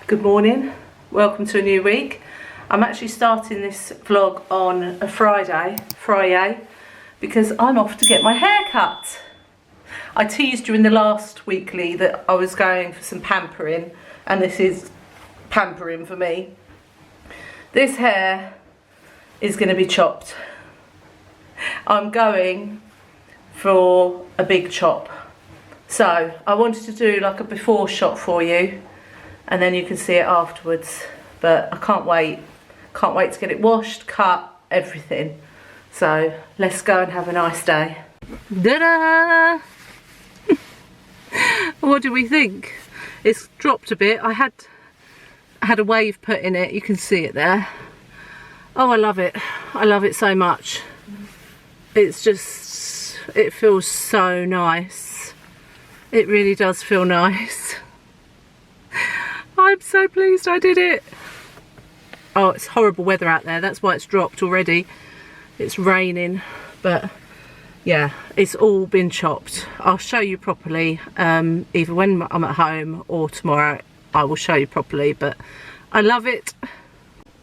Good morning, welcome to a new week. I'm actually starting this vlog on a Friday, because I'm off to get my hair cut. I teased you in the last weekly that I was going for some pampering, and this is pampering for me. This hair is going to be chopped. I'm going for a big chop. So I wanted to do like a before shot for you, and then you can see it afterwards. But I can't wait to get it washed, cut, everything. So let's go and have a nice day. Ta-da! What do we think? It's dropped a bit. I had a wave put in it, you can see it there. Oh, I love it. I love it so much. It's just, it feels so nice. It really does feel nice. I'm so pleased I did it. Oh, it's horrible weather out there. That's why it's dropped already. It's raining, but yeah, it's all been chopped. I'll show you properly, either when I'm at home or tomorrow. I will show you properly, but I love it.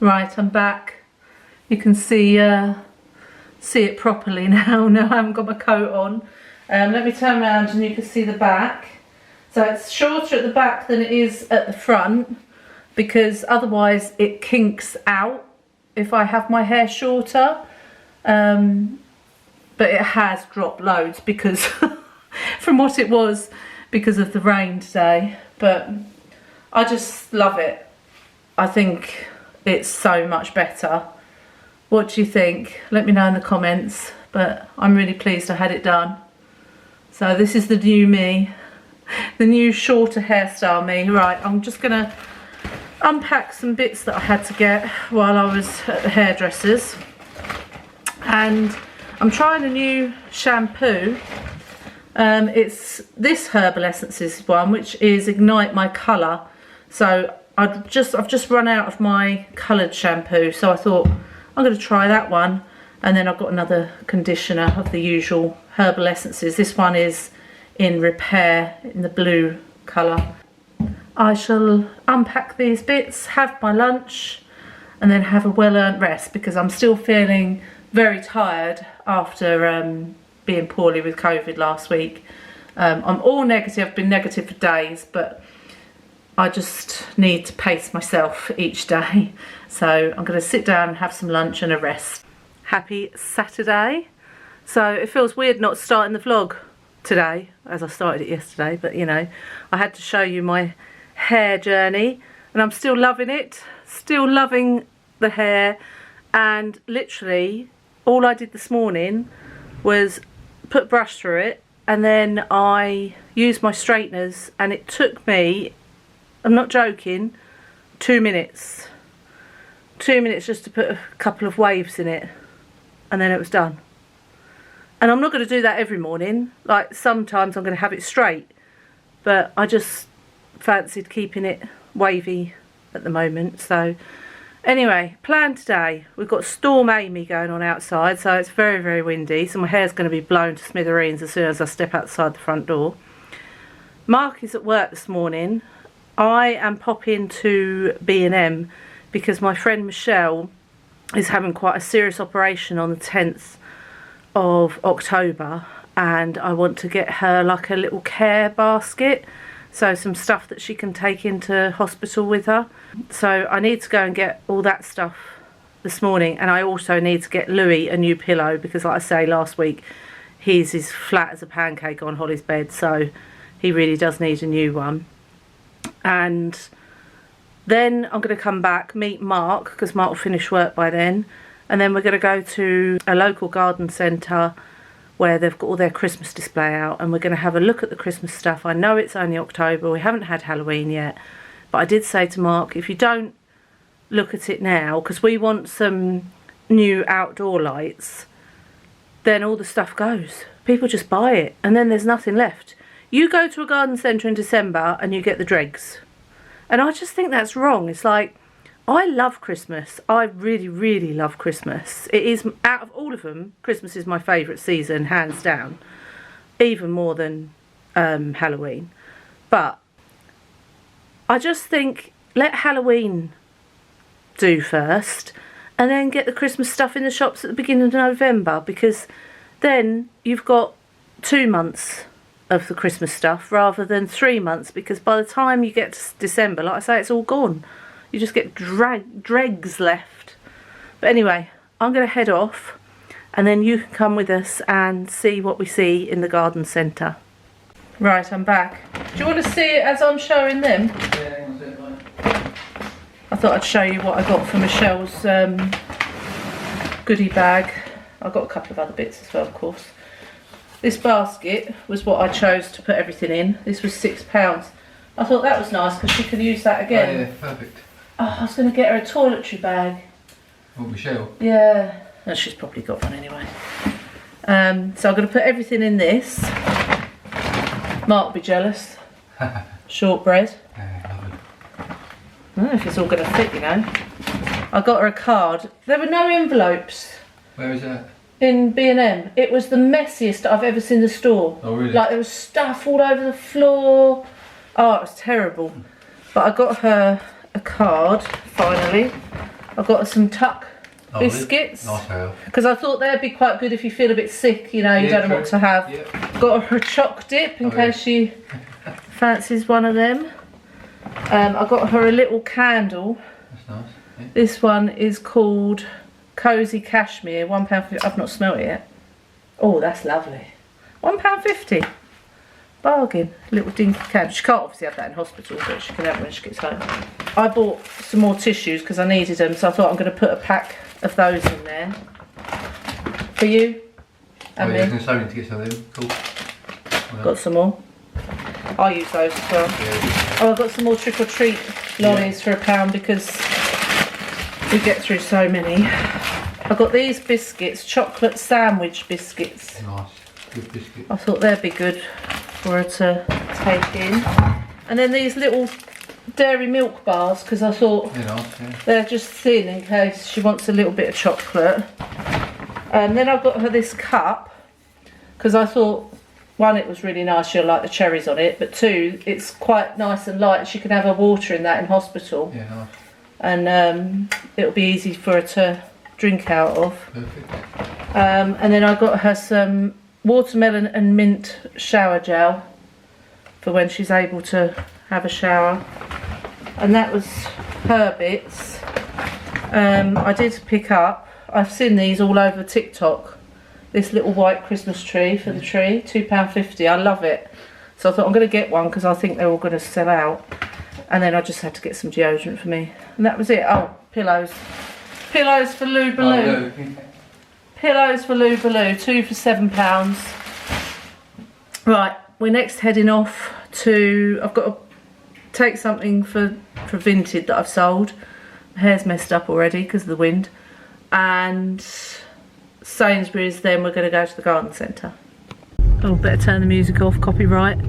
Right, I'm back. You can see it properly now. Now I haven't got my coat on. Let me turn around and you can see the back. So it's shorter at the back than it is at the front, because otherwise it kinks out if I have my hair shorter. But it has dropped loads because from what it was because of the rain today. But I just love it. I think it's so much better. What do you think? Let me know in the comments. But I'm really pleased I had it done. So this is the new me. The new shorter hairstyle me. Right, I'm just going to unpack some bits that I had to get while I was at the hairdresser's. And I'm trying a new shampoo. It's this Herbal Essences one, which is Ignite My Colour. So I've just run out of my coloured shampoo, so I thought I'm going to try that one. And then I've got another conditioner of the usual Herbal Essences. This one is in Repair in the blue colour. I shall unpack these bits, have my lunch, and then have a well-earned rest, because I'm still feeling very tired after being poorly with COVID last week. I'm all negative. I've been negative for days, but I just need to pace myself each day. So I'm going to sit down and have some lunch and a rest. Happy Saturday. So it feels weird not starting the vlog today as I started it yesterday, but you know, I had to show you my hair journey, and I'm still loving it, still loving the hair. And literally all I did this morning was put brush through it, and then I used my straighteners, and it took me, I'm not joking, 2 minutes. 2 minutes just to put a couple of waves in it, and then it was done. And I'm not going to do that every morning. Like sometimes I'm going to have it straight, but I just fancied keeping it wavy at the moment. So anyway, plan today. We've got Storm Amy going on outside, so it's very, very windy. So my hair's going to be blown to smithereens as soon as I step outside the front door. Mark is at work this morning. I am popping to B&M because my friend Michelle is having quite a serious operation on the 10th of October, and I want to get her like a little care basket, so some stuff that she can take into hospital with her. So I need to go and get all that stuff this morning, and I also need to get Louis a new pillow, because like I say, last week his is flat as a pancake on Holly's bed, so he really does need a new one. And then I'm going to come back, meet Mark, because Mark will finish work by then. And then we're going to go to a local garden centre where they've got all their Christmas display out, and we're going to have a look at the Christmas stuff. I know it's only October, we haven't had Halloween yet, but I did say to Mark, if you don't look at it now, because we want some new outdoor lights, then all the stuff goes. People just buy it, and then there's nothing left. You go to a garden centre in December and you get the dregs. And I just think that's wrong. It's like, I love Christmas. I really, really love Christmas. It is, out of all of them, Christmas is my favourite season, hands down. Even more than Halloween. But I just think let Halloween do first, and then get the Christmas stuff in the shops at the beginning of November, because then you've got 2 months of the Christmas stuff rather than 3 months, because by the time you get to December, like I say, it's all gone. You just get dregs left. But anyway, I'm going to head off, and then you can come with us and see what we see in the garden centre. Right, I'm back. Do you want to see it as I'm showing them? Yeah, I thought I'd show you what I got for Michelle's goodie bag. I got a couple of other bits as well, of course. This basket was what I chose to put everything in. This was £6. I thought that was nice because she could use that again. Oh, yeah, perfect. Oh, I was going to get her a toiletry bag. Oh, Michelle? Yeah. No, she's probably got one anyway. So I'm going to put everything in this. Mark will be jealous. Shortbread. Yeah, lovely. I don't know if it's all going to fit, you know. I got her a card. There were no envelopes. Where is that? In B&M. It was the messiest I've ever seen the store. Oh, really? Like, there was stuff all over the floor. Oh, it was terrible. But I got her a card, finally. I got her some Tuck biscuits. Nice how. Because I thought they'd be quite good if you feel a bit sick, you know, you don't know what to have. Yeah. Got her a choc dip in case she fancies one of them. I got her a little candle. That's nice. Yeah. This one is called Cozy Cashmere, £1.50. I've not smelt it yet. Oh, that's lovely. £1.50. Bargain. Little dinky candle. She can't obviously have that in hospital, but she can have it when she gets home. I bought some more tissues because I needed them, so I thought I'm going to put a pack of those in there. For you and oh, yeah, me. I was going to get some of them. Cool. Well, Got some more. I use those as well. yeah. Oh, I've got some more trick or treat lollies for £1 because we get through so many. I got these biscuits, chocolate sandwich biscuits. Nice. Good biscuit. I thought they'd be good for her to take in. And then these little dairy milk bars, because I thought Nice, yeah. they're just thin in case she wants a little bit of chocolate. And then I got her this cup because I thought, one, it was really nice, she'll like the cherries on it, but two, it's quite nice and light. She can have her water in that in hospital. Yeah, nice. And it'll be easy for her to drink out of. Perfect. And then I got her some watermelon and mint shower gel for when she's able to have a shower. And that was her bits. I did pick up, I've seen these all over TikTok, this little white Christmas tree for the tree, £2.50. I love it. So I thought I'm going to get one because I think they're all going to sell out. And then I just had to get some deodorant for me. And that was it. Oh, pillows. Pillows for Lou Baloo. Oh, no. Pillows for Lou Baloo, 2 for £7. Right, we're next heading off to, I've got to take something for Vinted that I've sold. My hair's messed up already because of the wind. And Sainsbury's, then we're going to go to the garden centre. Oh, better turn the music off, copyright.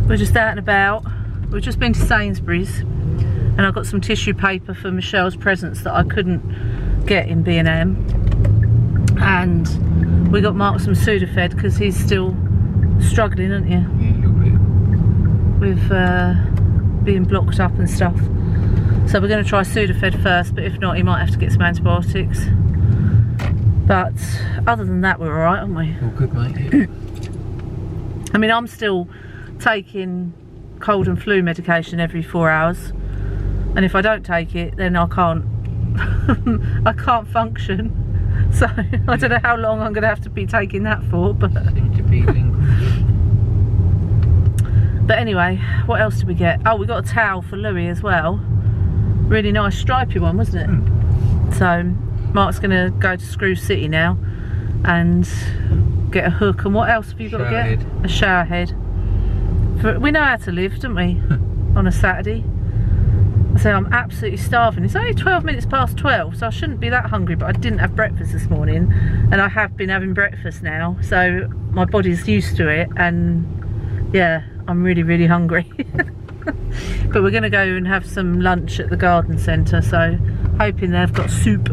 We're just out and about. We've just been to Sainsbury's and I got some tissue paper for Michelle's presents that I couldn't get in B&M. And we got Mark some Sudafed because he's still struggling, aren't you? Yeah, a little bit. With being blocked up and stuff. So we're going to try Sudafed first, but if not, he might have to get some antibiotics. But other than that, we're alright, aren't we? All good, mate. I mean, I'm still taking cold and flu medication every 4 hours, and if I don't take it, then I can't I can't function. So I don't know how long I'm going to have to be taking that for, but anyway, what else did we get? Oh, we got a towel for Louis as well. Really nice stripy one, wasn't it? So Mark's going to go to Screw City now and get a hook. And what else have you got to get? A shower head. We know how to live, don't we? On a Saturday. I say I'm absolutely starving. It's only 12 minutes past 12, so I shouldn't be that hungry, but I didn't have breakfast this morning, and I have been having breakfast now, so my body's used to it, and yeah, I'm really, really hungry. But we're going to go and have some lunch at the garden centre, so hoping they've got soup.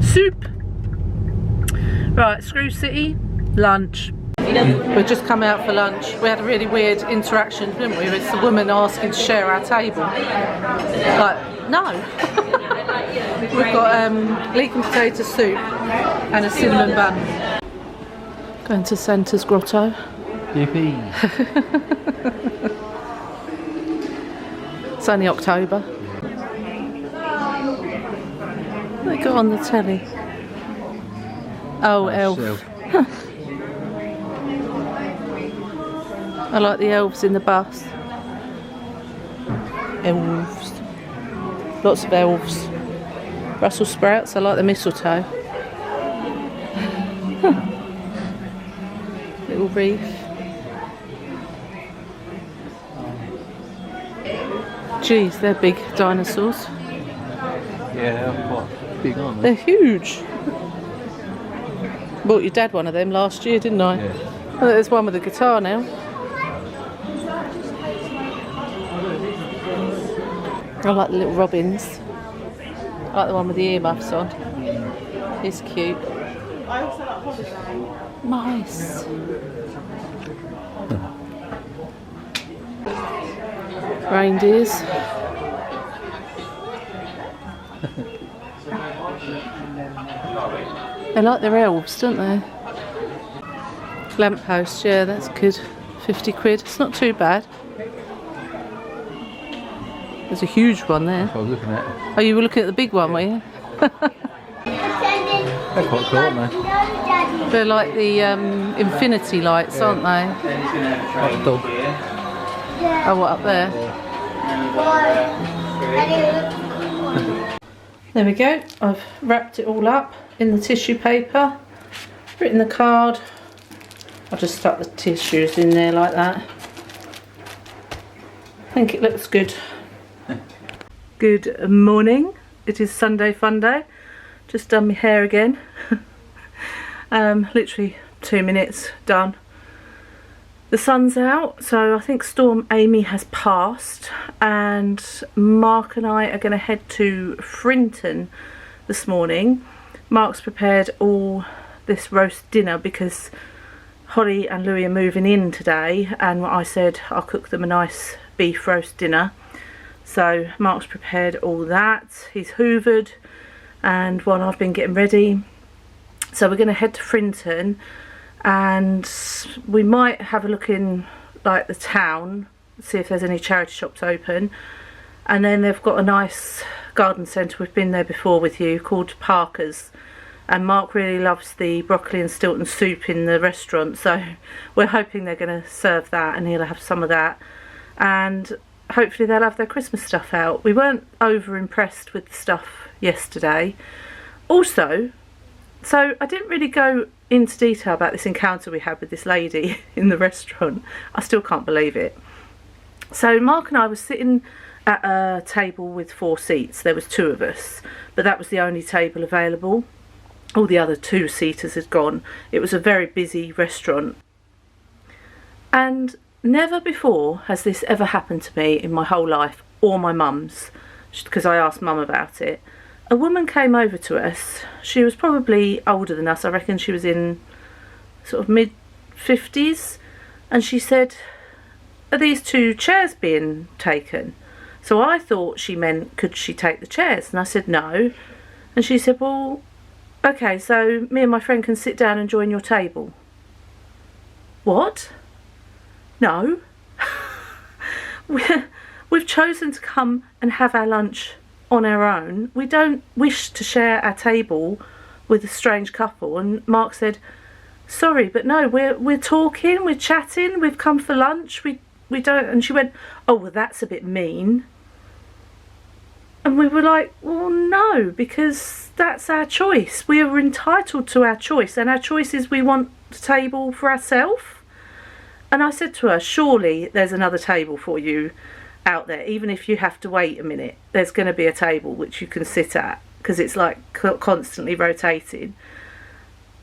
Soup! Right, Screw City, lunch. We've just come out for lunch. We had a really weird interaction, didn't we? It's the woman asking to share our table. Like, no. We've got leek and potato soup and a cinnamon bun. Going to Santa's grotto. Yippee. It's only October. They got on the telly. Oh, elf. I like the elves in the bus. Elves. Lots of elves. Brussels sprouts, I like the mistletoe. Little wreath. Geez, they're big dinosaurs. Yeah, they're quite big, aren't they? They're huge. Bought your dad one of them last year, didn't I? Yeah. Oh, there's one with a guitar now. I like the little robins. I like the one with the earmuffs on. He's cute. Nice. Reindeers. They like their elves, don't they? Lamppost, yeah, that's good. 50 quid. It's not too bad. There's a huge one there. That's what I was looking at. Oh, you were looking at the big one, were you? They're quite cool, aren't they? They're like the infinity lights, aren't they? Like a dog. Oh, what, up there? There we go. I've wrapped it all up in the tissue paper, written the card. I'll just stuck the tissues in there like that. I think it looks good. Good morning. It is Sunday fun day. Just done my hair again. Literally 2 minutes done. The sun's out, so I think Storm Amy has passed, and Mark and I are going to head to Frinton this morning. Mark's prepared all this roast dinner because Holly and Louis are moving in today, and I said I'll cook them a nice beef roast dinner. So Mark's prepared all that. He's hoovered, and while I've been getting ready. So we're going to head to Frinton, and we might have a look in like the town, see if there's any charity shops open. And then they've got a nice garden centre, we've been there before with you, called Parker's, and Mark really loves the broccoli and Stilton soup in the restaurant, so we're hoping they're going to serve that and he'll have some of that, and hopefully they'll have their Christmas stuff out. We weren't over impressed with the stuff yesterday. Also, so I didn't really go into detail about this encounter we had with this lady in the restaurant. I still can't believe it. So Mark and I were sitting at a table with 4 seats. There was 2 of us, but that was the only table available. All the other 2-seaters had gone. It was a very busy restaurant. And never before has this ever happened to me in my whole life, or my mum's, because I asked Mum about it. A woman came over to us. She was probably older than us. I reckon she was in sort of mid-50s. And she said, "Are these 2 chairs being taken?" So I thought she meant, could she take the chairs? And I said, no. And she said, well, okay, so me and my friend can sit down and join your table. What? No. We've chosen to come and have our lunch on our own. We don't wish to share our table with a strange couple. And Mark said, sorry, but no, we're talking, we're chatting, we've come for lunch, we don't. And she went, oh, well, that's a bit mean. And we were like, well, no, because that's our choice. We are entitled to our choice, and our choice is we want a table for ourselves. And I said to her, surely there's another table for you out there, even if you have to wait a minute. There's going to be a table which you can sit at, because it's like constantly rotating.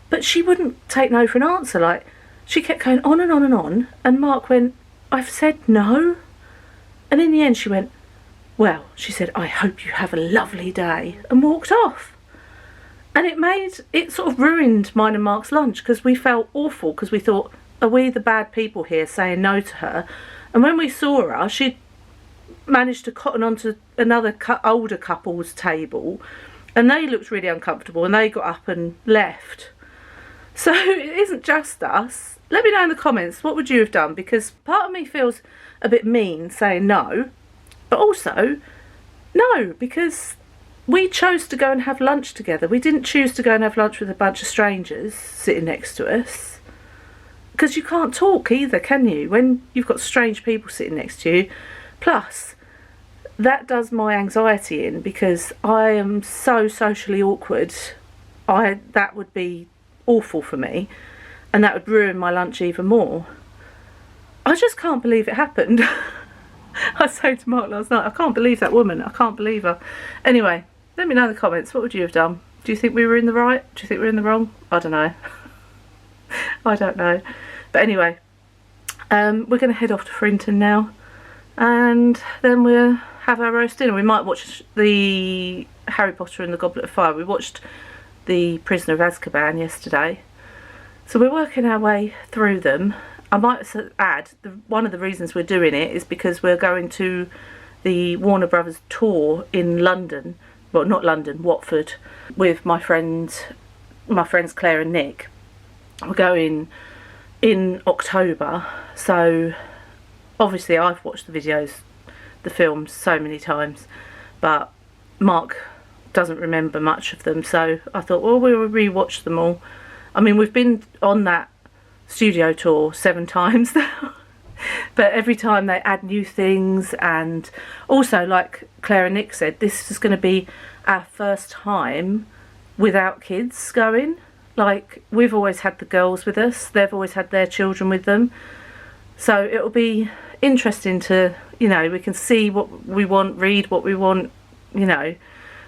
But she wouldn't take no for an answer. Like, she kept going on and on and on, and Mark went, I've said no. And in the end she went, well, she said, I hope you have a lovely day, and walked off. And it sort of ruined mine and Mark's lunch, because we felt awful, because we thought, are we the bad people here saying no to her? And when we saw her, she managed to cotton onto another older couple's table, and they looked really uncomfortable, and they got up and left. So it isn't just us. Let me know in the comments, what would you have done? Because part of me feels a bit mean saying no, but also no, because we chose to go and have lunch together. We didn't choose to go and have lunch with a bunch of strangers sitting next to us. Because you can't talk either, can you, when you've got strange people sitting next to you? Plus, that does my anxiety in, because I am so socially awkward. That would be awful for me, and that would ruin my lunch even more. I just can't believe it happened. I was saying to Mark last night, I can't believe that woman. I can't believe her. Anyway, let me know in the comments, what would you have done? Do you think we were in the right? Do you think we were in the wrong? I don't know. I don't know. But anyway, we're going to head off to Frinton now, and then we'll have our roast dinner. We might watch the Harry Potter and the Goblet of Fire. We watched the Prisoner of Azkaban yesterday, so we're working our way through them. I might add, one of the reasons we're doing it is because we're going to the Warner Brothers tour in London, well, not London, Watford, with my friends Claire and Nick. We're going in October, so obviously I've watched the videos, the films so many times, but Mark doesn't remember much of them, so I thought, well, we'll re-watch them all. I mean, we've been on that studio tour 7 times now, but every time they add new things, and also, like Claire and Nick said, this is going to be our first time without kids going. Like, we've always had the girls with us, they've always had their children with them, so it'll be interesting to, you know, we can see what we want, read what we want, you know,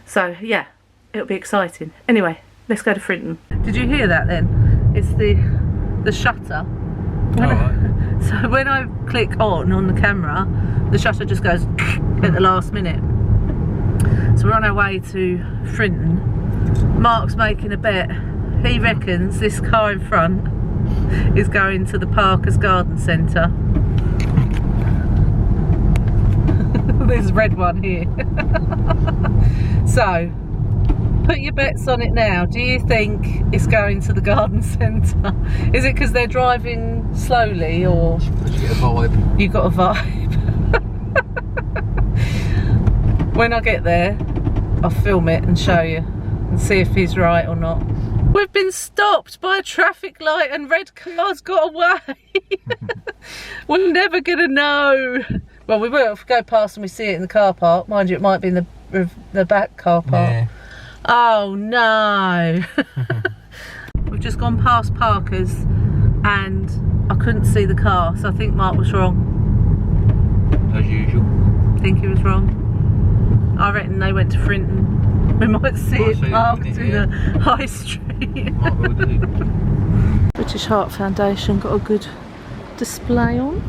so yeah, it'll be exciting. Anyway, let's go to Frinton. Did you hear that then? It's the shutter. So when I click on the camera, the shutter just goes at the last minute. So we're on our way to Frinton. Mark's making a bet. He reckons this car in front is going to the Parker's Garden Centre. This red one here. So, put your bets on it now. Do you think it's going to the garden centre? Is it because they're driving slowly, or you get a vibe? You got a vibe? When I get there, I'll film it and show you and see if he's right or not. We've been stopped by a traffic light and red car's got away. We're never gonna know. Well, we will if we go past and we see it in the car park. Mind you, it might be in the back car park. Yeah. Oh no. We've just gone past Parker's and I couldn't see the car, so I think Mark was wrong. As usual. I think he was wrong. I reckon they went to Frinton. We might see it parked in the high street. Might well do. British Heart Foundation got a good display on.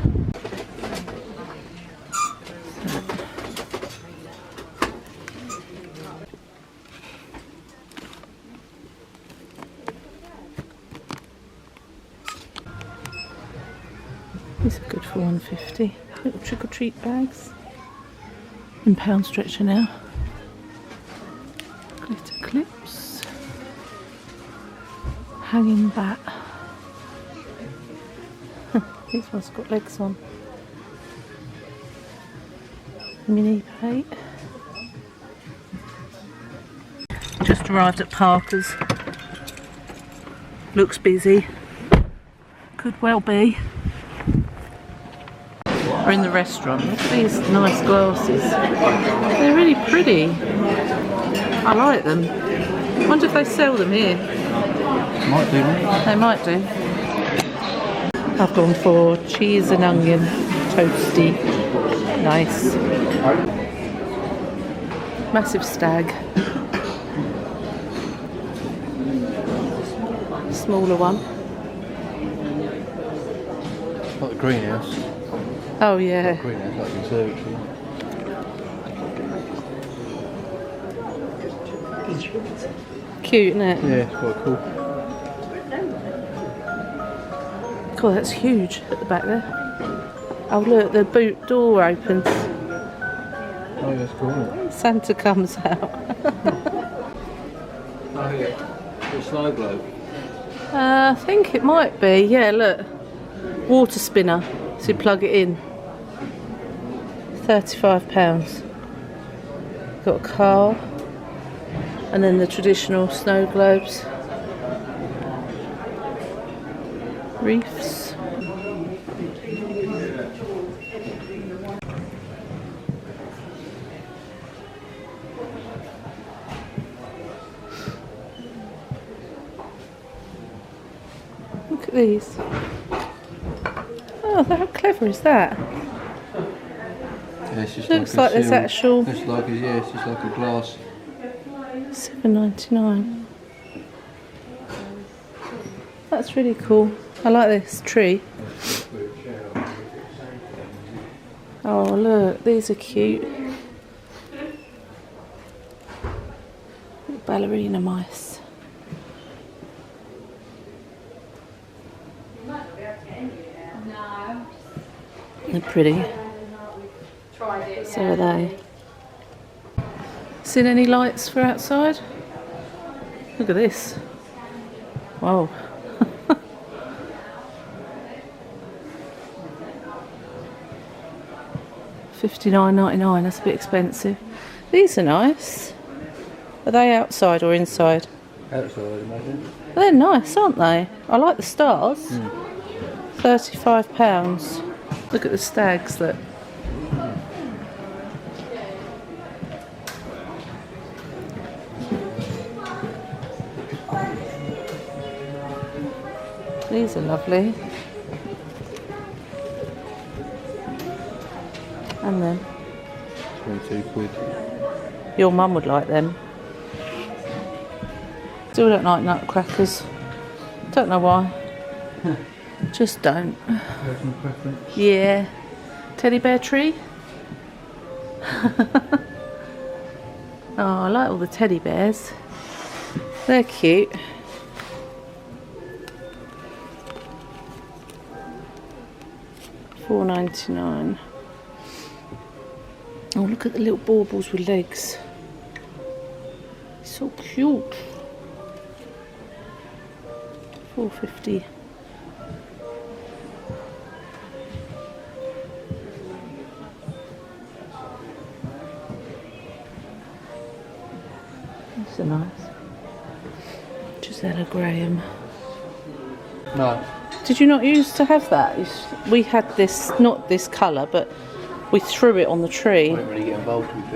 These are good for £1.50. Little trick or treat bags. And pound stretcher now. Glitter clips. Hanging bat. This one's got legs on. Mini plate. Just arrived at Parker's. Looks busy. Could well be. We're in the restaurant. Look at these nice glasses. They're really pretty. I like them. I wonder if they sell them here. Might do. They might do. I've gone for cheese and onion toasty. Nice. Massive stag. Smaller one. Like the greenhouse. Oh yeah. Greenhouse, like the conservatory. Cute, isn't it? Yeah, it's quite cool. God, that's huge at the back there. Oh look, the boot door opens. Oh, that's cool, isn't it? Santa comes out. Oh, yeah. The snow globe. I think it might be. Yeah, look. Water spinner. So you plug it in. £35. Got a car. And then the traditional snow globes. Reefs. Look at these. Oh, how clever is that? Yeah, it's just Looks like like there's seal. actual. It's like it's just like a glass. £7.99. That's really cool. I like this tree. Oh look, these are cute. Ballerina mice. They're pretty. So are they. Seen any lights for outside? Look at this. Whoa. $59.99, that's a bit expensive. These are nice. Are they outside or inside? Outside, I imagine. They're nice, aren't they? I like the stars. £35. Look at the stags, look. These are lovely. And then 22 quid. your mum would like them. Still don't like nutcrackers. Don't know why. Just don't. Personal preference. Yeah. Teddy bear tree? Oh, I like all the teddy bears. They're cute. $4.99. Oh, look at the little baubles with legs. So cute. $4.50. These are nice. Gisela Graham. No. Did you not used to have that? We had this, not this colour, but we threw it on the tree. I didn't really get involved with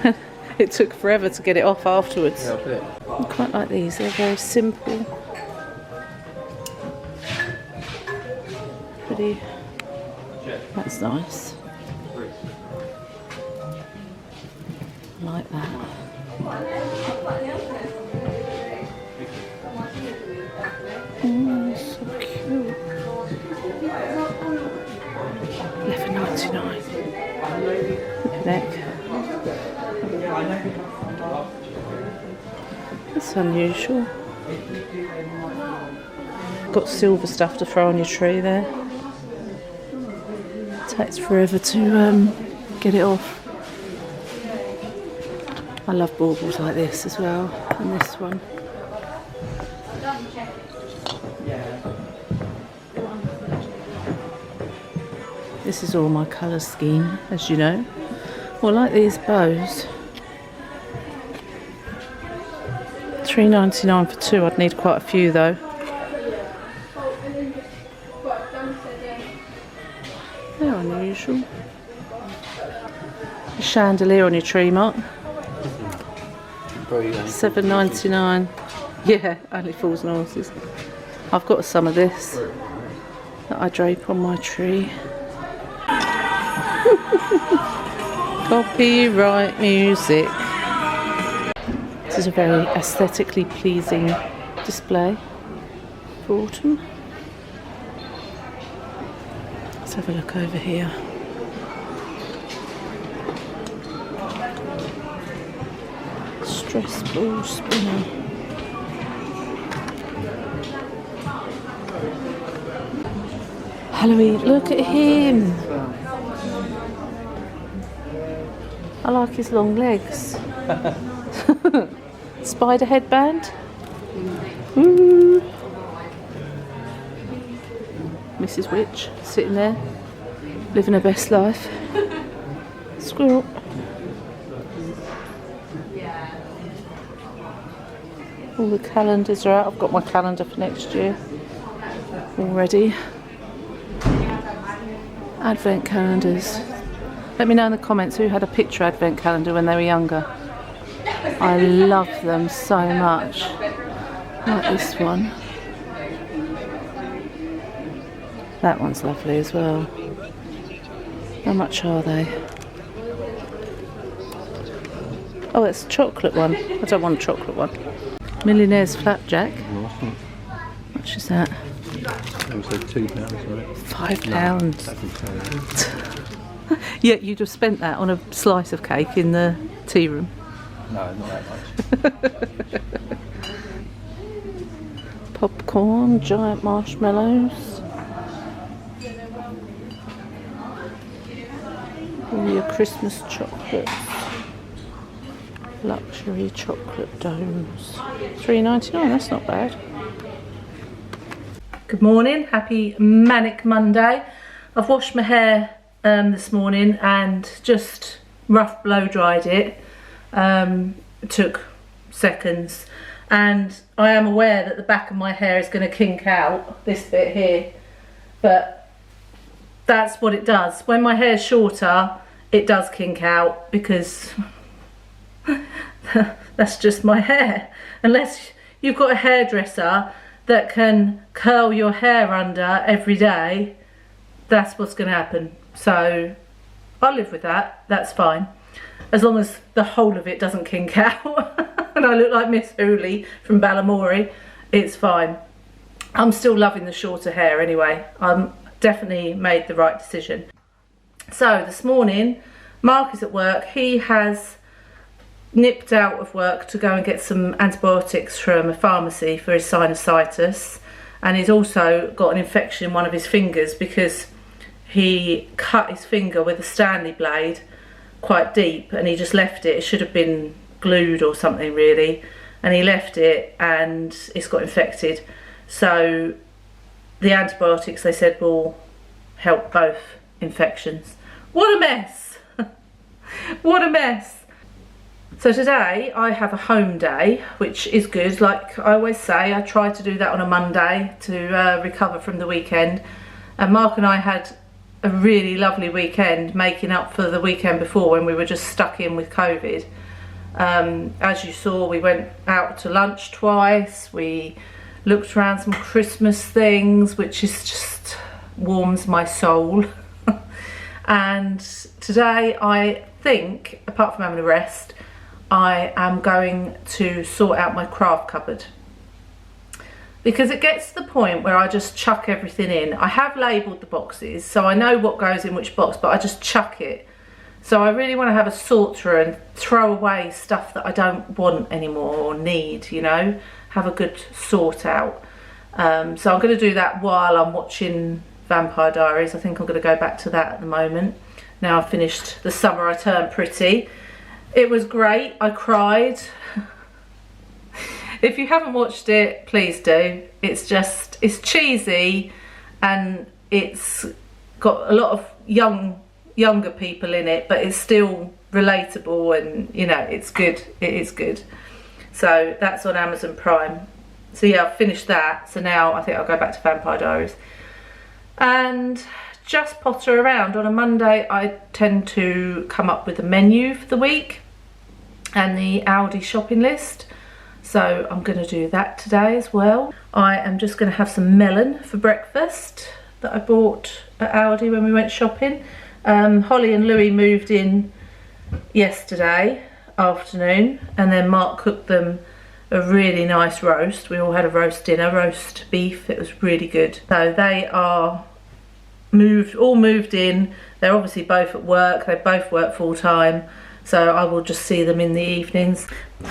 it. It took forever to get it off afterwards. Yeah, I bet. I quite like these, they're very simple. Pretty. That's nice. I like that. Oh, so cute. $11.99. Look at that. That's unusual. Got silver stuff to throw on your tree there. Takes forever to get it off. I love baubles like this as well, and this one. This is all my colour scheme, as you know. Well, I like these bows. $3.99 for two. I'd need quite a few though. They're unusual. A chandelier on your tree, Mark. $7.99. Yeah, only fools and horses. I've got some of this that I drape on my tree. Copyright music. This is a very aesthetically pleasing display for autumn. Let's have a look over here. Stress ball spinner. Halloween, look at him. I like his long legs. Spider headband. Ooh. Mrs. Witch sitting there, living her best life. Squirrel. All the calendars are out. I've got my calendar for next year already. Advent calendars. Let me know in the comments who had a picture advent calendar when they were younger. I love them so much. Like this one. That one's lovely as well. How much are they? Oh, it's a chocolate one. I don't want a chocolate one. Millionaire's flapjack. How much is that? It was like £2, right? £5. Yeah, you just spent that on a slice of cake in the tea room. No, not that much. Popcorn, giant marshmallows. All your Christmas chocolates. Luxury chocolate domes. £3.99, that's not bad. Good morning, happy manic Monday. I've washed my hair this morning and just rough blow dried it. It took seconds, and I am aware that the back of my hair is going to kink out, this bit here, but that's what it does. When my hair's shorter, it does kink out because that's just my hair. Unless you've got a hairdresser that can curl your hair under every day, that's what's going to happen. So I'll live with that, that's fine. As long as the whole of it doesn't kink out and I look like Miss Hooley from Balamory, it's fine. I'm still loving the shorter hair anyway. I'm definitely made the right decision. So this morning, Mark is at work. He has nipped out of work to go and get some antibiotics from a pharmacy for his sinusitis, and he's also got an infection in one of his fingers because he cut his finger with a Stanley blade quite deep, and he just left it. It should have been glued or something really, and he left it and it's got infected. So the antibiotics, they said, will help both infections. What a mess. What a mess. So today I have a home day, which is good. Like I always say, I try to do that on a Monday to recover from the weekend. And Mark and I had a really lovely weekend, making up for the weekend before when we were just stuck in with COVID. As you saw, we went out to lunch twice. We looked around some Christmas things, which is just warms my soul. And today I think, apart from having a rest, I am going to sort out my craft cupboard, because it gets to the point where I just chuck everything in. I have labelled the boxes, so I know what goes in which box, but I just chuck it. So I really want to have a sort through and throw away stuff that I don't want anymore or need, you know, have a good sort out. So I'm going to do that while I'm watching Vampire Diaries. I think I'm going to go back to that at the moment. Now I've finished The Summer I Turned Pretty. It was great. I cried. If you haven't watched it, please do. It's cheesy, and it's got a lot of younger people in it, but it's still relatable, and you know, it's good. It is good. So that's on Amazon Prime. So yeah, I've finished that. So now I think I'll go back to Vampire Diaries and just potter around. On a Monday I tend to come up with a menu for the week and the Aldi shopping list. So I'm going to do that today as well. I am just going to have some melon for breakfast that I bought at Aldi when we went shopping. Holly and Louis moved in yesterday afternoon, and then Mark cooked them a really nice roast. We all had a roast dinner, roast beef. It was really good. So they are all moved in. They're obviously both at work. They both work full time. So I will just see them in the evenings.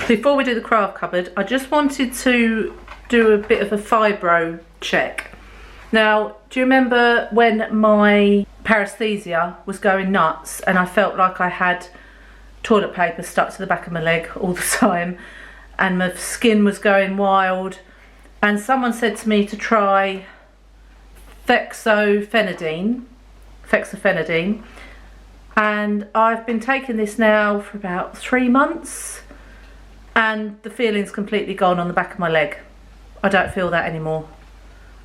Before we do the craft cupboard, I just wanted to do a bit of a fibro check. Now, Do you remember when my paresthesia was going nuts and I felt like I had toilet paper stuck to the back of my leg all the time and my skin was going wild, and someone said to me to try fexofenadine, and I've been taking this now for about 3 months and the feeling's completely gone on the back of my leg. I don't feel that anymore.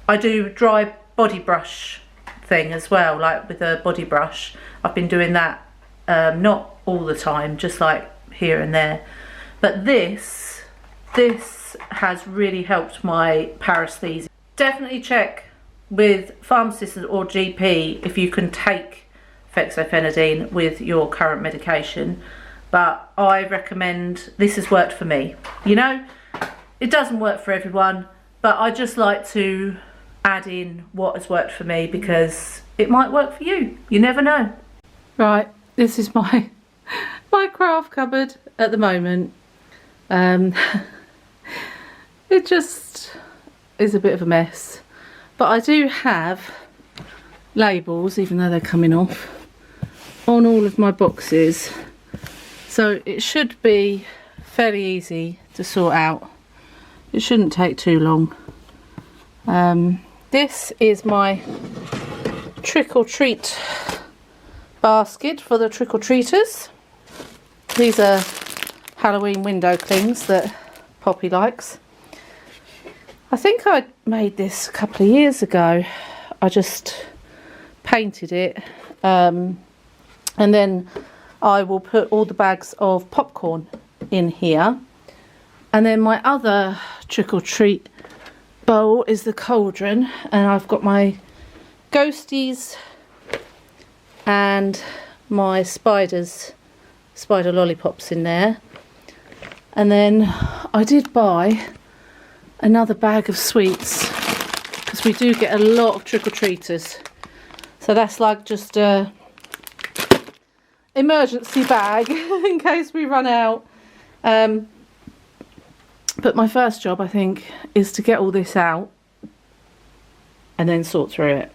I do dry body brush thing as well, like with a body brush. I've been doing that, not all the time, just like here and there. But this has really helped my paresthesia. Definitely check with pharmacist or GP if you can take fexofenadine with your current medication. But I recommend, this has worked for me. You know, it doesn't work for everyone, but I just like to add in what has worked for me because it might work for you. You never know. Right, this is my craft cupboard at the moment. It just is a bit of a mess, but I do have labels, even though they're coming off, on all of my boxes, so it should be fairly easy to sort out. It shouldn't take too long. This is my trick or treat basket for the trick-or-treaters. These are Halloween window clings that Poppy likes. I think I made this a couple of years ago. I just painted it, and then I will put all the bags of popcorn in here. And then my other trick-or-treat bowl is the cauldron, and I've got my ghosties and my spider lollipops in there. And then I did buy another bag of sweets because we do get a lot of trick-or-treaters, so that's like just a emergency bag in case we run out. But my first job, I think, is to get all this out and then sort through it.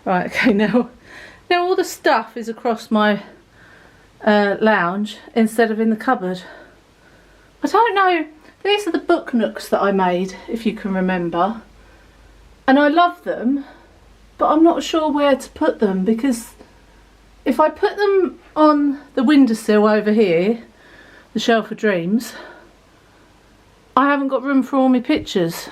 Right, okay, now all the stuff is across my lounge instead of in the cupboard. I don't know, these are the book nooks that I made, if you can remember. And I love them, but I'm not sure where to put them, because if I put them on the windowsill over here, the shelf of dreams, I haven't got room for all my pictures.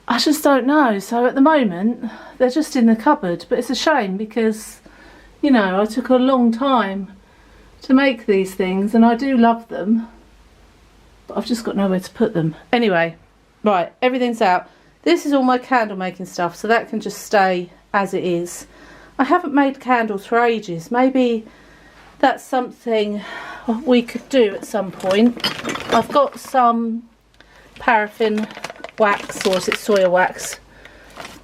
I just don't know, so at the moment they're just in the cupboard, but it's a shame because, you know, I took a long time to make these things and I do love them, but I've just got nowhere to put them. Anyway, right, everything's out. This is all my candle making stuff, so that can just stay as it is. I haven't made candles for ages. Maybe that's something we could do at some point. I've got some paraffin wax, or is it soya wax,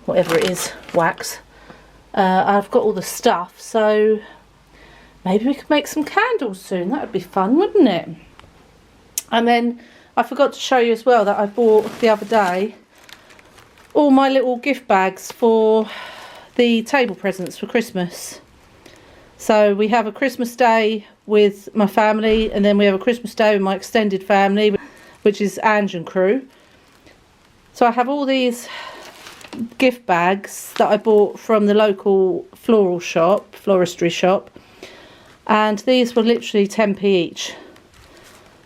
whatever it is, wax. I've got all the stuff, so maybe we could make some candles soon. That would be fun, wouldn't it? And then I forgot to show you as well that I bought the other day all my little gift bags for the table presents for Christmas. So we have a Christmas day with my family, and then we have a Christmas day with my extended family, which is Ange and crew. So I have all these gift bags that I bought from the local floristry shop, and these were literally 10p each.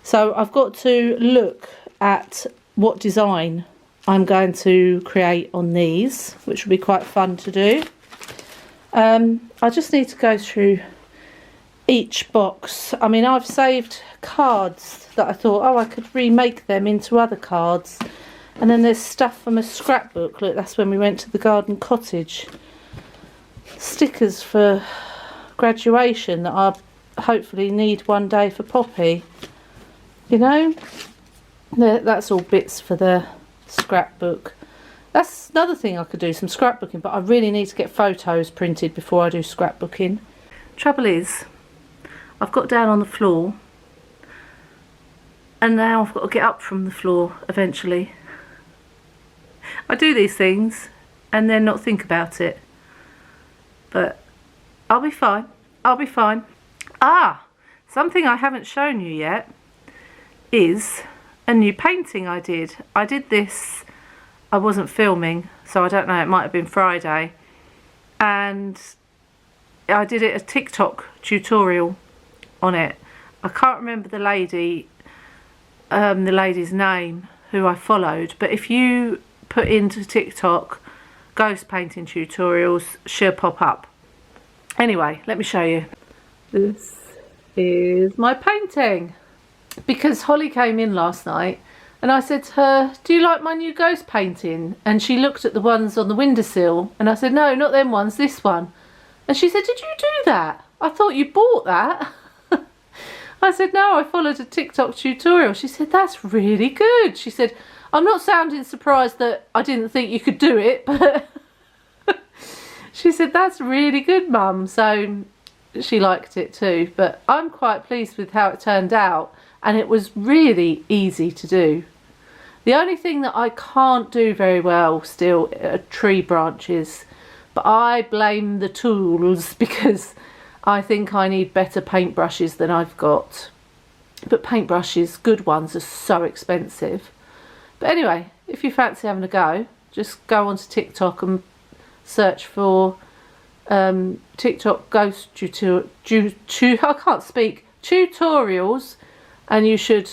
So I've got to look at what design I'm going to create on these, which will be quite fun to do. I just need to go through each box. I mean, I've saved cards that I thought, oh, I could remake them into other cards. And then there's stuff from a scrapbook. Look, that's when we went to the garden cottage. Stickers for graduation that I hopefully need one day for Poppy. You know, that's all bits for the scrapbook. That's another thing I could do, some scrapbooking, but I really need to get photos printed before I do scrapbooking. Trouble is, I've got down on the floor and now I've got to get up from the floor eventually. I do these things and then not think about it, but I'll be fine. I'll be fine. Ah, something I haven't shown you yet is a new painting I did. I did this, I wasn't filming, so I don't know, it might have been Friday, and I did it a TikTok tutorial on it. I can't remember the lady's name who I followed, but if you put into TikTok ghost painting tutorials, she'll pop up. Anyway, let me show you. This is my painting, because Holly came in last night and I said to her, do you like my new ghost painting? And she looked at the ones on the windowsill and I said, no, not them ones, this one. And she said, did you do that? I thought you bought that. I said, no, I followed a TikTok tutorial. She said, that's really good. She said, I'm not sounding surprised that I didn't think you could do it, but she said, that's really good, Mum. So she liked it too, but I'm quite pleased with how it turned out, and it was really easy to do. The only thing that I can't do very well still are tree branches, but I blame the tools because I think I need better paintbrushes than I've got. But paintbrushes, good ones, are so expensive. But anyway, if you fancy having a go, just go onto TikTok and search for TikTok ghost I can't speak, tutorials, and you should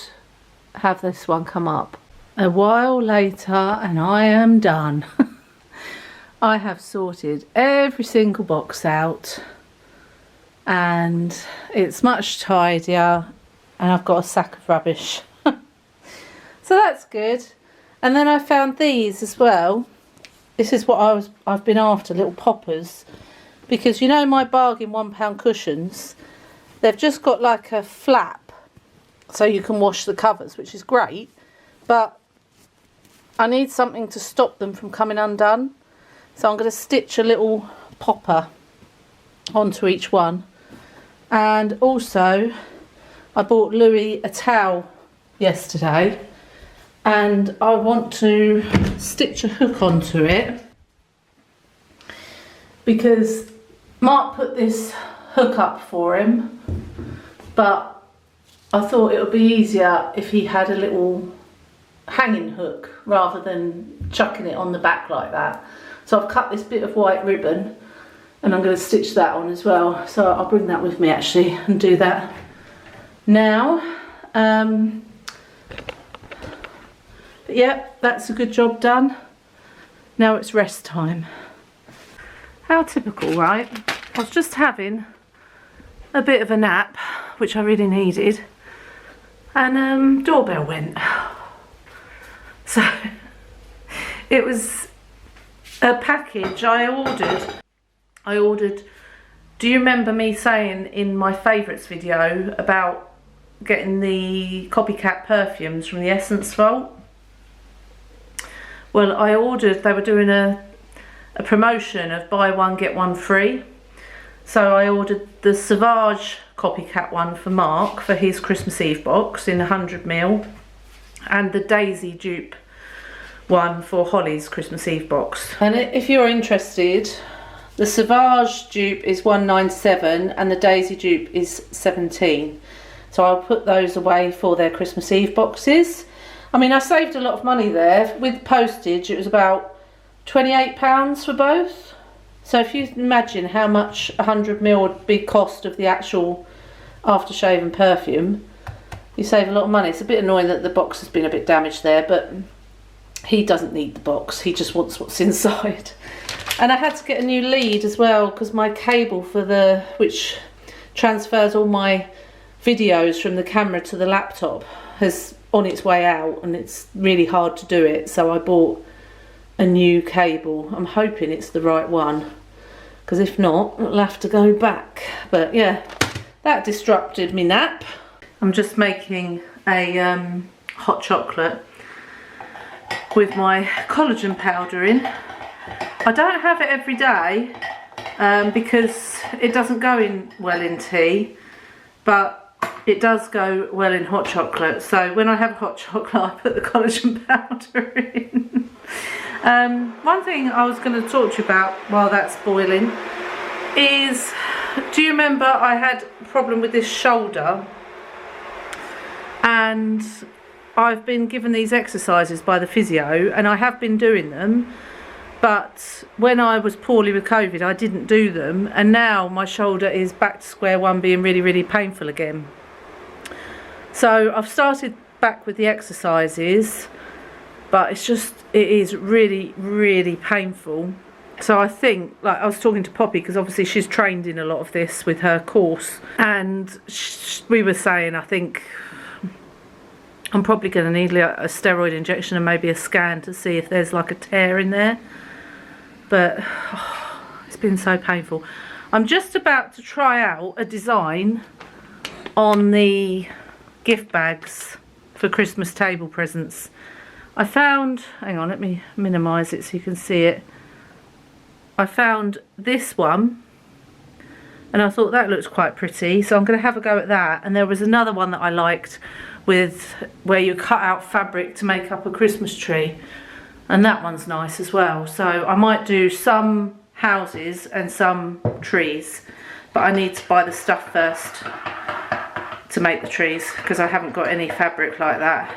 have this one come up. A while later and I am done. I have sorted every single box out and it's much tidier, and I've got a sack of rubbish. So that's good. And then I found these as well. This is what I've been after, little poppers, because you know my bargain £1 cushions, they've just got like a flap so you can wash the covers, which is great, but I need something to stop them from coming undone. So I'm going to stitch a little popper onto each one. And also I bought Louis a towel yesterday, and I want to stitch a hook onto it because Mark put this hook up for him, but I thought it would be easier if he had a little hanging hook rather than chucking it on the back like that. So I've cut this bit of white ribbon and I'm going to stitch that on as well. So I'll bring that with me actually and do that now. But yeah, that's a good job done. Now it's rest time. How typical, right? I was just having a bit of a nap, which I really needed, and doorbell went. So it was a package I ordered. Do you remember me saying in my favourites video about getting the copycat perfumes from the Essence Vault? Well, I ordered, they were doing a promotion of buy one get one free. So I ordered the Sauvage copycat one for Mark for his Christmas Eve box in 100ml, and the Daisy dupe one for Holly's Christmas Eve box. And if you're interested, the Sauvage dupe is £1.97 and the Daisy dupe is £17. So I'll put those away for their Christmas Eve boxes. I mean, I saved a lot of money there. With postage, it was about £28 for both. So if you imagine how much 100ml would be cost of the actual aftershave and perfume, you save a lot of money. It's a bit annoying that the box has been a bit damaged there, but he doesn't need the box. He just wants what's inside. And I had to get a new lead as well because my cable for which transfers all my videos from the camera to the laptop has on its way out, and it's really hard to do it, so I bought a new cable. I'm hoping it's the right one, because if not, I'll have to go back. But yeah, that disrupted me nap. I'm just making a hot chocolate with my collagen powder in. I don't have it every day because it doesn't go in well in tea, but it does go well in hot chocolate. So when I have hot chocolate, I put the collagen powder in. One thing I was going to talk to you about while that's boiling is, do you remember I had a problem with this shoulder, and I've been given these exercises by the physio and I have been doing them, but when I was poorly with COVID I didn't do them, and now my shoulder is back to square one, being really, really painful again. So I've started back with the exercises, but it is really, really painful. So I think, like, I was talking to Poppy, because obviously she's trained in a lot of this with her course, and we were saying, I think I'm probably going to need a steroid injection and maybe a scan to see if there's like a tear in there. But it's been so painful. I'm just about to try out a design on the gift bags for Christmas table presents. I found, hang on, let me minimise it so you can see it. I found this one and I thought that looks quite pretty, so I'm going to have a go at that. And there was another one that I liked with where you cut out fabric to make up a Christmas tree, and that one's nice as well. So I might do some houses and some trees, but I need to buy the stuff first to make the trees because I haven't got any fabric like that.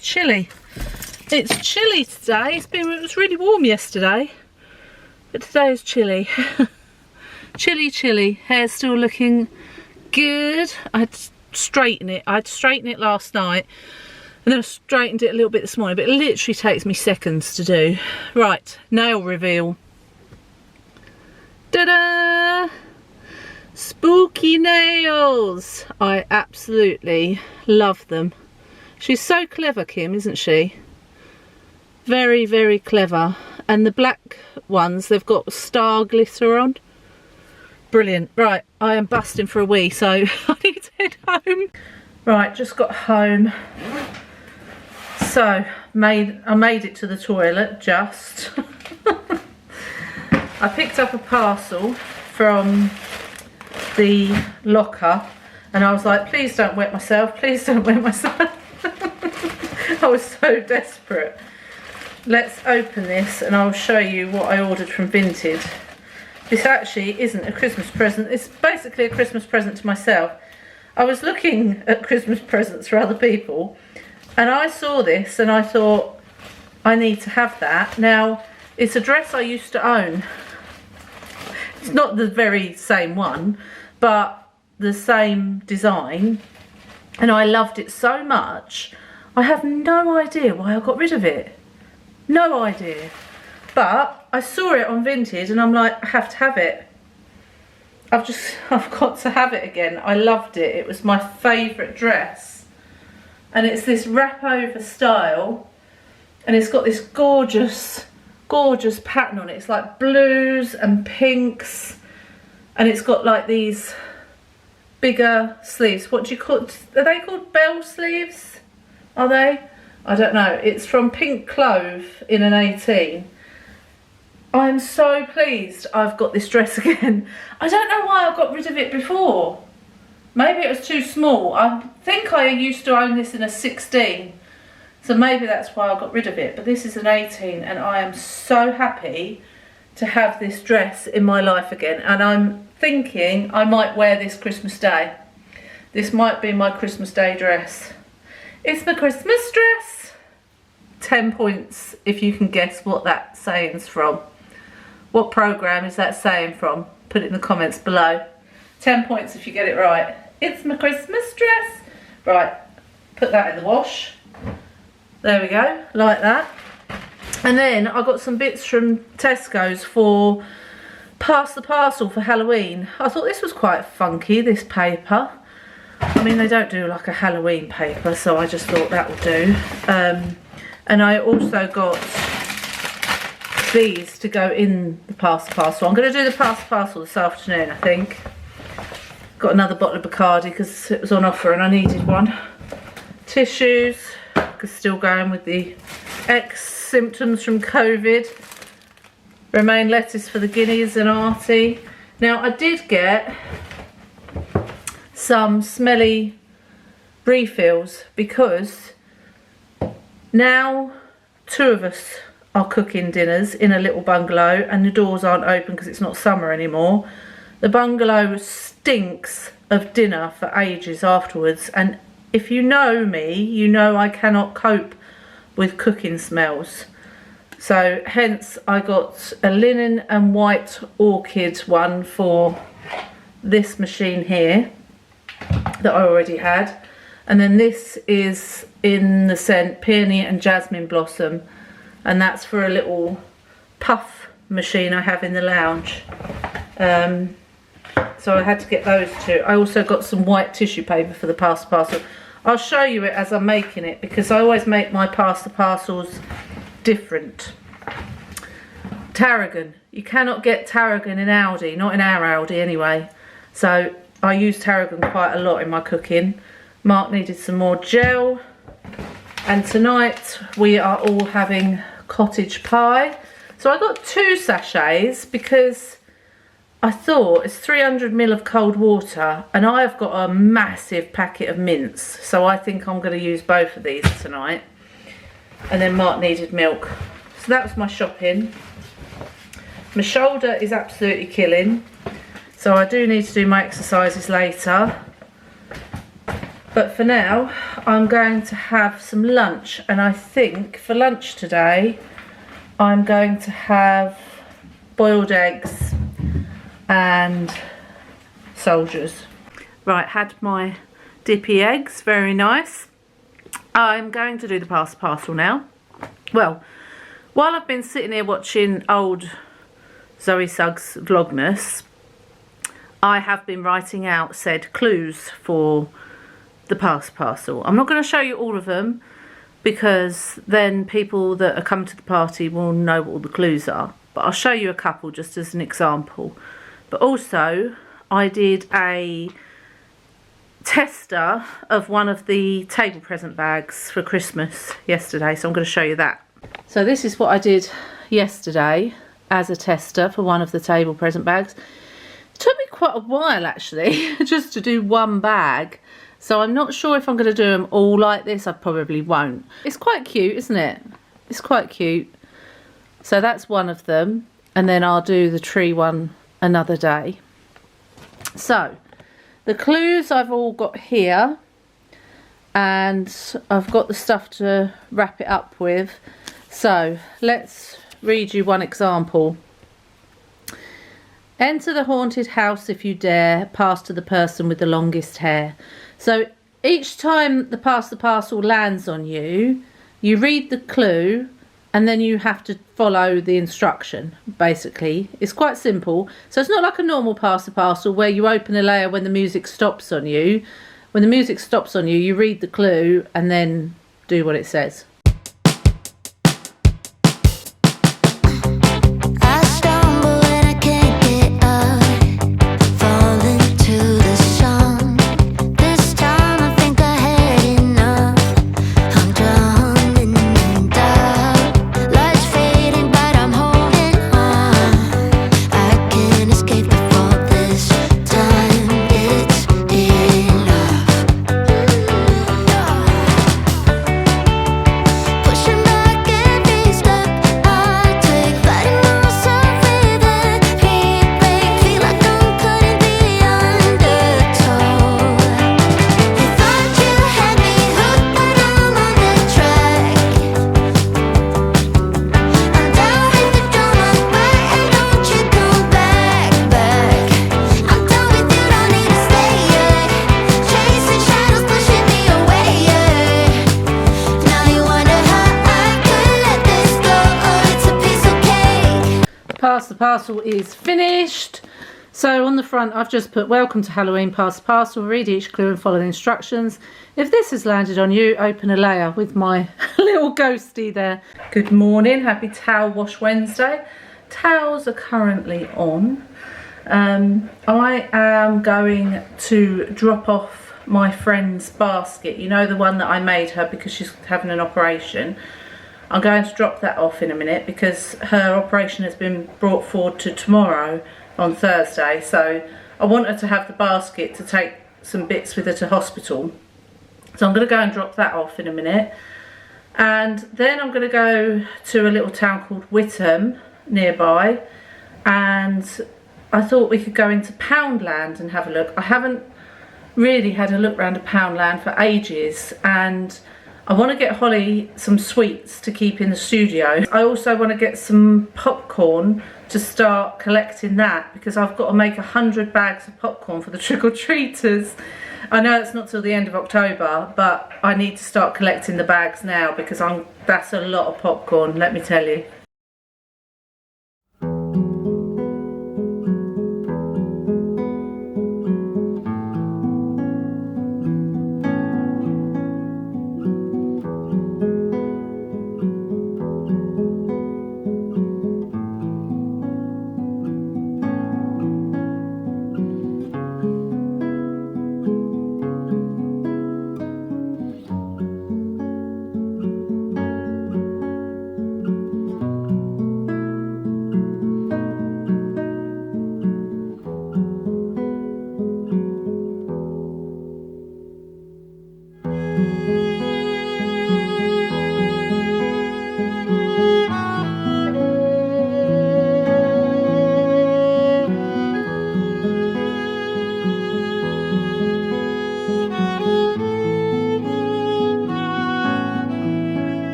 Chilly. It's chilly today. It was really warm yesterday, but today is chilly. Chilly. Hair's still looking good. I'd straighten it. I'd straighten it last night, and then I straightened it a little bit this morning, but it literally takes me seconds to do. Right, nail reveal. Ta-da! Spooky nails. I absolutely love them. She's so clever, Kim, isn't she? Very, very clever. And the black ones, they've got star glitter on. Brilliant. Right, I am busting for a wee, so I need to head home. Right, just got home. So, I made it to the toilet, just. I picked up a parcel from the locker, and I was like, please don't wet myself, please don't wet myself. I was so desperate. Let's open this and I'll show you what I ordered from Vinted. This actually isn't a Christmas present, it's basically a Christmas present to myself. I was looking at Christmas presents for other people and I saw this and I thought, I need to have that. Now, it's a dress I used to own. It's not the very same one, but the same design, and I loved it so much. I have no idea why I got rid of it. No idea. But I saw it on Vinted and I'm like, I have to have it. I've got to have it again. I loved it. It was my favourite dress. And it's this wrap over style. And it's got this gorgeous, gorgeous pattern on it. It's like blues and pinks. And it's got like these bigger sleeves. What do you call it? Are they called bell sleeves? Are they? I don't know. It's from Pink Clove in an 18. I'm so pleased I've got this dress again. I don't know why I got rid of it before. Maybe it was too small. I think I used to own this in a 16. So maybe that's why I got rid of it. But this is an 18 and I am so happy to have this dress in my life again. And I'm thinking I might wear this Christmas Day. This might be my Christmas Day dress. It's my Christmas dress. 10 points if you can guess what that saying's from. What programme is that saying from? Put it in the comments below. 10 points if you get it right. It's my Christmas dress. Right, put that in the wash. There we go, like that. And then I got some bits from Tesco's for Pass the Parcel for Halloween. I thought this was quite funky, this paper. I mean, they don't do like a Halloween paper, so I just thought that would do. And I also got these to go in the Pass the Parcel. I'm going to do the Pass the Parcel this afternoon, I think. Got another bottle of Bacardi because it was on offer and I needed one. Tissues, because still going with the symptoms from COVID. Romaine lettuce for the guineas and Artie. Now, I did get some smelly refills because now 2 of us are cooking dinners in a little bungalow and the doors aren't open because it's not summer anymore. The bungalow stinks of dinner for ages afterwards, and if you know me, you know I cannot cope with cooking smells. So hence I got a linen and white orchid one for this machine here that I already had, and then this is in the scent Peony and Jasmine Blossom, and that's for a little puff machine I have in the lounge. So I had to get those 2. I also got some white tissue paper for the Pass the Parcel. I'll show you it as I'm making it because I always make my Pass the Parcels different. Tarragon. You cannot get tarragon in Aldi, not in our Aldi anyway. So I use tarragon quite a lot in my cooking. Mark needed some more gel. And tonight we are all having cottage pie. So I got 2 sachets because I thought it's 300 ml of cold water and I've got a massive packet of mince. So I think I'm going to use both of these tonight. And then Mark needed milk. So that was my shopping. My shoulder is absolutely killing. So I do need to do my exercises later. But for now, I'm going to have some lunch. And I think for lunch today, I'm going to have boiled eggs and soldiers. Right, had my dippy eggs, very nice. I'm going to do the Pass the Parcel now. Well, while I've been sitting here watching old Zoe Suggs Vlogmas, I have been writing out said clues for the Pass the Parcel. I'm not going to show you all of them because then people that are coming to the party will know what all the clues are. But I'll show you a couple just as an example. But also, I did a tester of one of the table present bags for Christmas yesterday, so I'm going to show you that. So this is what I did yesterday as a tester for one of the table present bags. It took me quite a while actually just to do one bag, so I'm not sure if I'm going to do them all like this. I probably won't. It's quite cute, isn't it? It's quite cute. So that's one of them, and then I'll do the tree one another day. So the clues I've all got here, and I've got the stuff to wrap it up with. So let's read you one example. Enter the haunted house if you dare, pass to the person with the longest hair. So each time the pass the parcel lands on you, you read the clue and then you have to follow the instruction, basically. It's quite simple. So it's not like a normal pass the parcel where you open a layer when the music stops on you. When the music stops on you, you read the clue and then do what it says. Pass the parcel is finished. So on the front I've just put welcome to Halloween, pass the parcel, read each clue and follow the instructions. If this has landed on you, open a layer with my little ghosty there. Good morning, happy Towel Wash Wednesday. Towels are currently on. I am going to drop off my friend's basket, you know, the one that I made her because she's having an operation. I'm going to drop that off in a minute because her operation has been brought forward to tomorrow on Thursday. So I want her to have the basket to take some bits with her to hospital. So I'm going to go and drop that off in a minute. And then I'm going to go to a little town called Witham nearby. And I thought we could go into Poundland and have a look. I haven't really had a look around a Poundland for ages. And I want to get Holly some sweets to keep in the studio. I also want to get some popcorn to start collecting that because I've got to make 100 bags of popcorn for the trick-or-treaters. I know it's not till the end of October, but I need to start collecting the bags now because that's a lot of popcorn, let me tell you.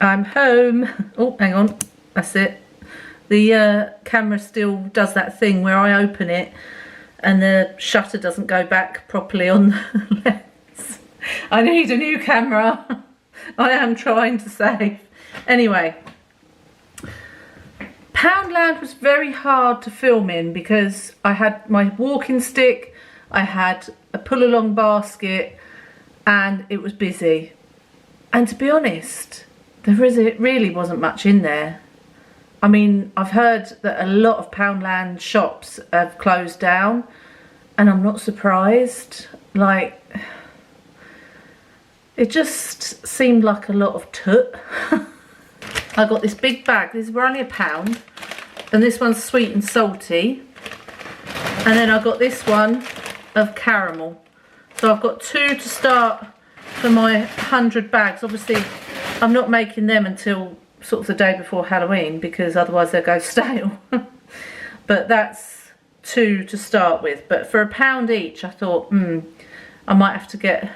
I'm home. Oh, hang on. That's it. The camera still does that thing where I open it and the shutter doesn't go back properly on the lens. I need a new camera. I am trying to save. Anyway, Poundland was very hard to film in because I had my walking stick, I had a pull-along basket, and it was busy. And to be honest, there really wasn't much in there. I mean, I've heard that a lot of Poundland shops have closed down, and I'm not surprised. Like, it just seemed like a lot of toot. I got this big bag. These were only £1, and this one's sweet and salty. And then I got this one of caramel. So I've got 2 to start for my 100 bags. Obviously, I'm not making them until sort of the day before Halloween, because otherwise they'll go stale. But that's 2 to start with. But for £1 each, I thought, I might have to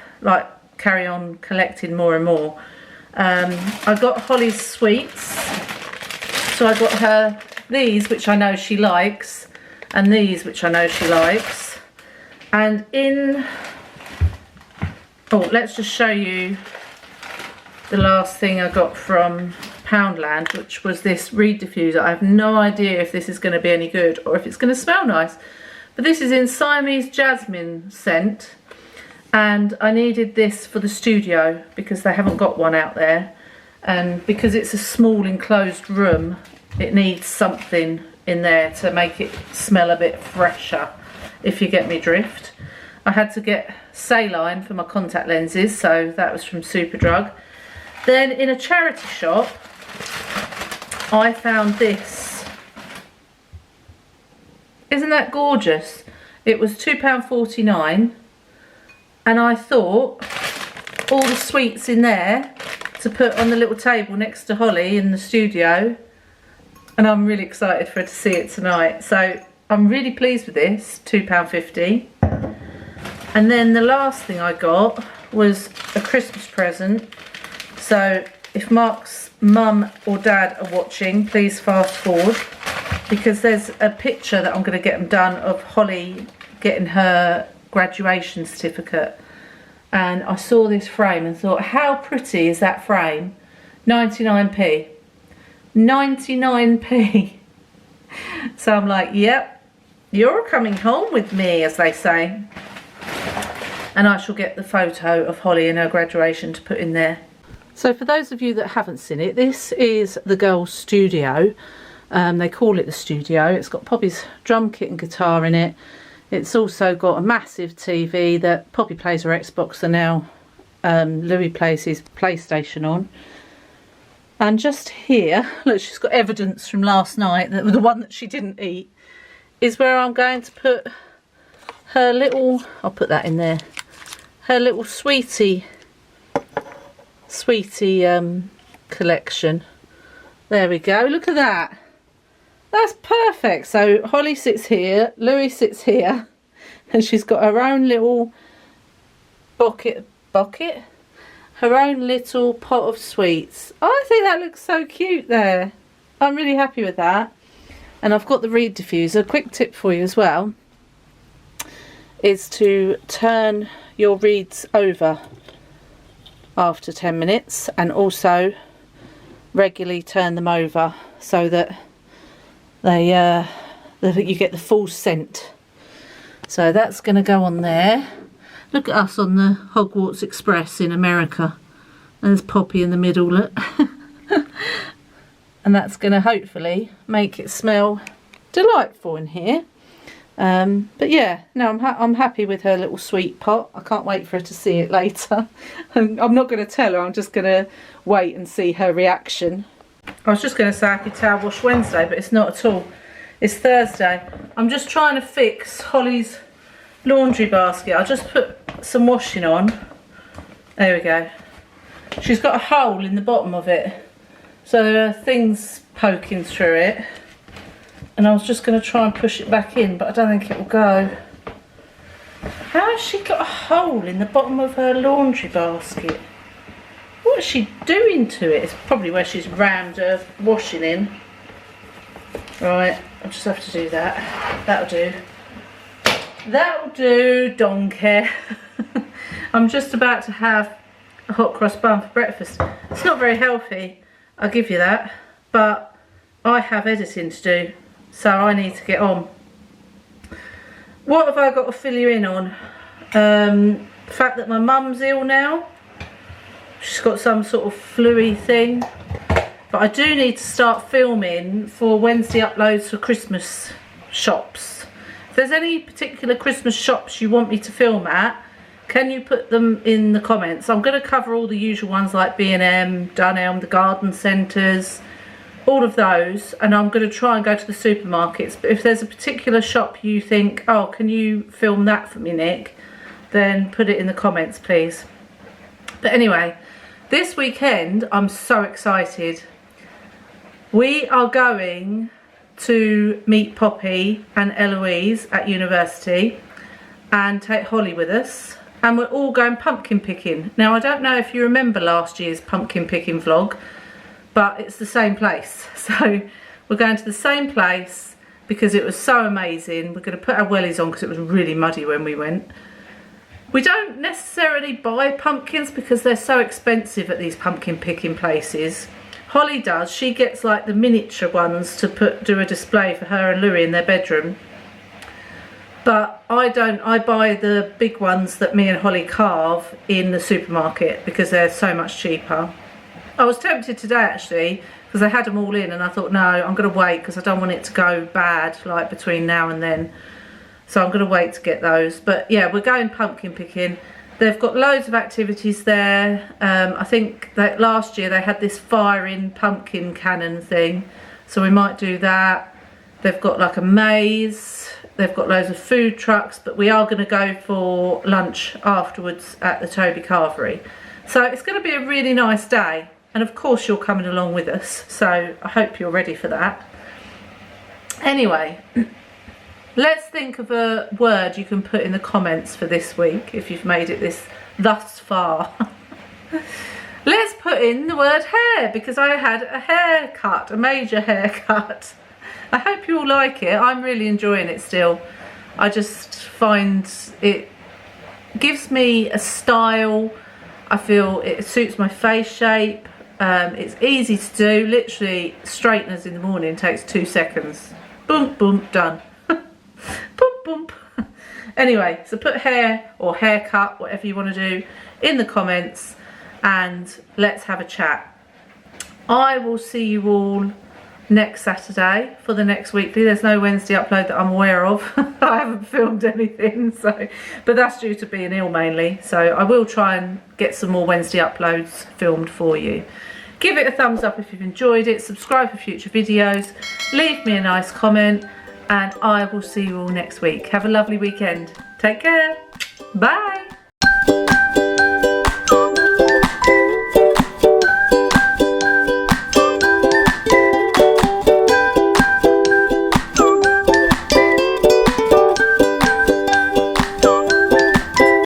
carry on collecting more and more. I got Holly's sweets, so I got her these, which I know she likes, and these, which I know she likes. And let's just show you the last thing I got from Poundland, which was this reed diffuser. I have no idea if this is going to be any good or if it's going to smell nice, but this is in Siamese jasmine scent, and I needed this for the studio because they haven't got one out there, and because it's a small enclosed room, it needs something in there to make it smell a bit fresher, if you get me drift. I had to get saline for my contact lenses, so that was from Superdrug. Then in a charity shop, I found this. Isn't that gorgeous? It was £2.49, and I thought all the sweets in there to put on the little table next to Holly in the studio, and I'm really excited for her to see it tonight. So I'm really pleased with this, £2.50. And then the last thing I got was a Christmas present. So if Mark's mum or dad are watching, please fast forward, because there's a picture that I'm going to get them done of Holly getting her graduation certificate. And I saw this frame and thought, how pretty is that frame? 99p. 99p. So I'm like, yep, you're coming home with me, as they say. And I shall get the photo of Holly in her graduation to put in there. So for those of you that haven't seen it, this is the girls' studio. They call it the studio. It's got Poppy's drum kit and guitar in it. It's also got a massive TV that Poppy plays her Xbox, and now Louis plays his PlayStation on. And just here, look, she's got evidence from last night, that the one that she didn't eat, is where I'm going to put her little, I'll put that in there, her little sweetie collection. There we go, look at that. That's perfect. So Holly sits here, Louis sits here, and she's got her own little bucket, her own little pot of sweets. I think that looks so cute there. I'm really happy with that. And I've got the reed diffuser. A quick tip for you as well is to turn your reeds over after 10 minutes, and also regularly turn them over so that they you get the full scent. So that's going to go on there. Look at us on the Hogwarts Express in America. There's Poppy in the middle, look. And that's going to hopefully make it smell delightful in here. But yeah, no, I'm happy with her little sweet pot. I can't wait for her to see it later. I'm not going to tell her, I'm just going to wait and see her reaction. I was just going to say Happy Towel Wash Wednesday, but it's not at all. It's Thursday. I'm just trying to fix Holly's laundry basket. I just put some washing on. There we go. She's got a hole in the bottom of it, so there are things poking through it. And I was just going to try and push it back in, but I don't think it will go. How has she got a hole in the bottom of her laundry basket? What is she doing to it? It's probably where she's rammed her washing in. Right, I'll just have to do that. That'll do. That'll do, donkey. I'm just about to have a hot cross bun for breakfast. It's not very healthy, I'll give you that, but I have editing to do, so I need to get on. What have I got to fill you in on? The fact that my mum's ill now. She's got some sort of flu-y thing. But I do need to start filming for Wednesday uploads for Christmas shops. If there's any particular Christmas shops you want me to film at, can you put them in the comments? I'm going to cover all the usual ones like B&M, Dunelm, the garden centres, all of those, and I'm going to try and go to the supermarkets. But if there's a particular shop you think, oh, can you film that for me, Nick, then put it in the comments, please. But anyway, this weekend I'm so excited. We are going to meet Poppy and Eloise at university and take Holly with us, and we're all going pumpkin picking. Now, I don't know if you remember last year's pumpkin picking vlog, but it's the same place. So we're going to the same place because it was so amazing. We're going to put our wellies on because it was really muddy when we went. We don't necessarily buy pumpkins because they're so expensive at these pumpkin picking places. Holly does. She gets like the miniature ones to do a display for her and Louis in their bedroom. But I don't. I buy the big ones that me and Holly carve in the supermarket because they're so much cheaper. I was tempted today actually because I had them all in, and I thought, no, I'm going to wait because I don't want it to go bad like between now and then. So I'm going to wait to get those. But yeah, we're going pumpkin picking. They've got loads of activities there. I think that last year they had this firing pumpkin cannon thing, so we might do that. They've got like a maze. They've got loads of food trucks, but we are going to go for lunch afterwards at the Toby Carvery. So it's going to be a really nice day, and of course you're coming along with us, so I hope you're ready for that. Anyway, let's think of a word you can put in the comments for this week if you've made it thus far. Let's put in the word hair, because I had a haircut, a major haircut. I hope you all like it. I'm really enjoying it still. I just find it gives me a style. I feel it suits my face shape. It's easy to do. Literally, straighteners in the morning takes 2 seconds. Boom, boom, done. Boom, boom. Anyway, so put hair or haircut, whatever you want to do, in the comments, and let's have a chat. I will see you all next Saturday for the next weekly. There's no Wednesday upload that I'm aware of. I haven't filmed anything, so, but that's due to being ill mainly. So I will try and get some more Wednesday uploads filmed for you. Give it a thumbs up if you've enjoyed it. Subscribe for future videos. Leave me a nice comment, and I will see you all next week. Have a lovely weekend. Take care. Bye.